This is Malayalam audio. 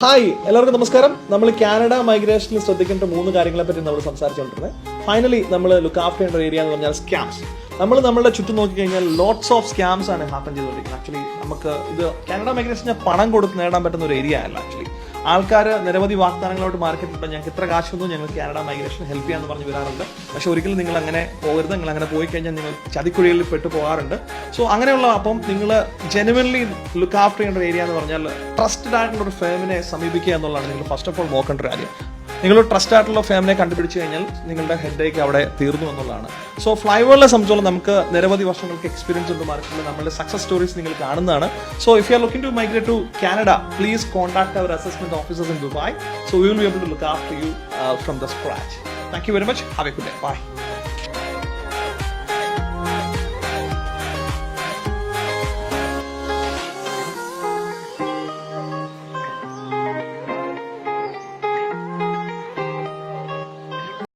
ഹായ് എല്ലാവർക്കും നമസ്കാരം. നമ്മൾ കാനഡ മൈഗ്രേഷനിൽ ശ്രദ്ധിക്കേണ്ട 3 കാര്യങ്ങളെ പറ്റി നമ്മൾ സംസാരിച്ചുകൊണ്ടിരുന്നത്. ഫൈനലി നമ്മൾ ലുക്ക് ആഫ്റ്റർ ചെയ്യേണ്ട ഏരിയ എന്ന് പറഞ്ഞാൽ സ്കാംസ്. നമ്മളുടെ ചുറ്റും നോക്കിക്കഴിഞ്ഞാൽ ലോട്ട്സ് ഓഫ് സ്കാംസ് ആണ് ഹാപ്പൻ ചെയ്തുകൊണ്ടിരിക്കുന്നത്. ആക്ച്വലി നമുക്ക് ഇത് കാനഡ മൈഗ്രേഷന് പണം കൊടുത്ത് നേടാൻ പറ്റുന്ന ഒരു ഏരിയ അല്ല. ആക്ച്വലി ആൾക്കാർ നിരവധി വാഗ്ദാനങ്ങളോട്ട് മാർക്കറ്റിലുണ്ട്. ഞങ്ങൾക്ക് ഇത്ര കാശൊന്നും ഞങ്ങൾ കാനഡ മൈഗ്രേഷൻ ഹെൽപ്പ് ചെയ്യാന്ന് പറഞ്ഞ് വരാറുണ്ട്. പക്ഷെ ഒരിക്കലും നിങ്ങൾ അങ്ങനെ പോകരുത്. നിങ്ങൾ അങ്ങനെ പോയി കഴിഞ്ഞാൽ നിങ്ങൾ ചതിക്കുഴികളിൽ പെട്ടു പോകാറുണ്ട്. സോ അങ്ങനെയുള്ള അപ്പം നിങ്ങൾ ജെനുവൻലി ലുക്ക് ആഫ്റ്റർ ചെയ്യേണ്ട ഏരിയ എന്ന് പറഞ്ഞാൽ ട്രസ്റ്റഡ് ആയിട്ടുള്ള ഒരു ഫേമിനെ സമീപിക്കുക എന്നുള്ളതാണ് നിങ്ങൾ ഫസ്റ്റ് ഓഫ് ഓൾ നോക്കേണ്ട ഒരു കാര്യം. നിങ്ങൾ ട്രസ്റ്റ് ആയിട്ടുള്ള ഫാമിലിയെ കണ്ടുപിടിച്ച് കഴിഞ്ഞാൽ നിങ്ങളുടെ ഹെഡേക്ക് അവിടെ തീർന്നു എന്നുള്ളതാണ്. സോ ഫ്ലൈവേളിനെ സംബന്ധിച്ചോളം നമുക്ക് നിരവധി വർഷങ്ങൾക്ക് എക്സ്പീരിയൻസ് ഉണ്ട് മാർക്കറ്റിൽ. നമ്മുടെ സക്സസ് സ്റ്റോറീസ് നിങ്ങൾ കാണുന്നതാണ്. So if you are looking to migrate to Canada, please contact our assessment officers in Dubai. So we will be able to look after you from the scratch. Thank you very much. Have a good day. Bye.